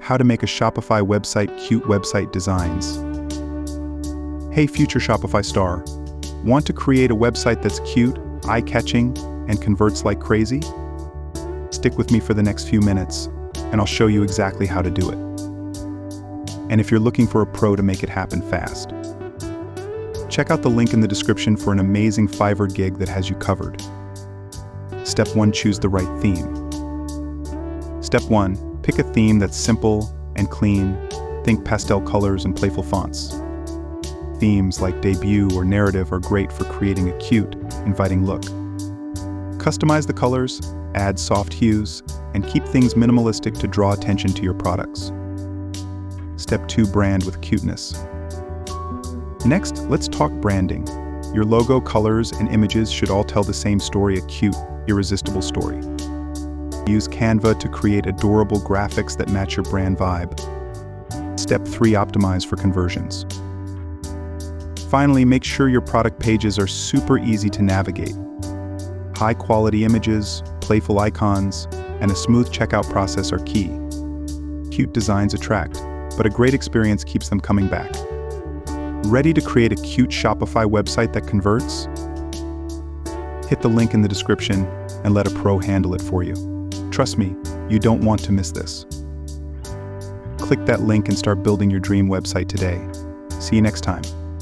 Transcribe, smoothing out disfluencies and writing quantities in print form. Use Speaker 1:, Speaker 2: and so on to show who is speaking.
Speaker 1: how to make a Shopify website cute website designs. Hey future Shopify star, want to create a website that's cute, eye-catching, and converts like crazy? Stick with me for the next few minutes, and I'll show you exactly how to do it. And if you're looking for a pro to make it happen fast, check out the link in the description for an amazing Fiverr gig that has you covered. Step 1. Choose the right theme. Step 1. Pick a theme that's simple and clean. Think pastel colors and playful fonts. Themes like debut or narrative are great for creating a cute, inviting look. Customize the colors, add soft hues, and keep things minimalistic to draw attention to your products. Step 2. Brand with cuteness. Next, let's talk branding. Your logo, colors, and images should all tell the same story, a cute, irresistible story. Use Canva to create adorable graphics that match your brand vibe. Step 3. Optimize for conversions. Finally, make sure your product pages are super easy to navigate. High-quality images, playful icons, and a smooth checkout process are key. Cute designs attract, but a great experience keeps them coming back. Ready to create a cute Shopify website that converts? Hit the link in the description and let a pro handle it for you. Trust me, you don't want to miss this. Click that link and start building your dream website today. See you next time.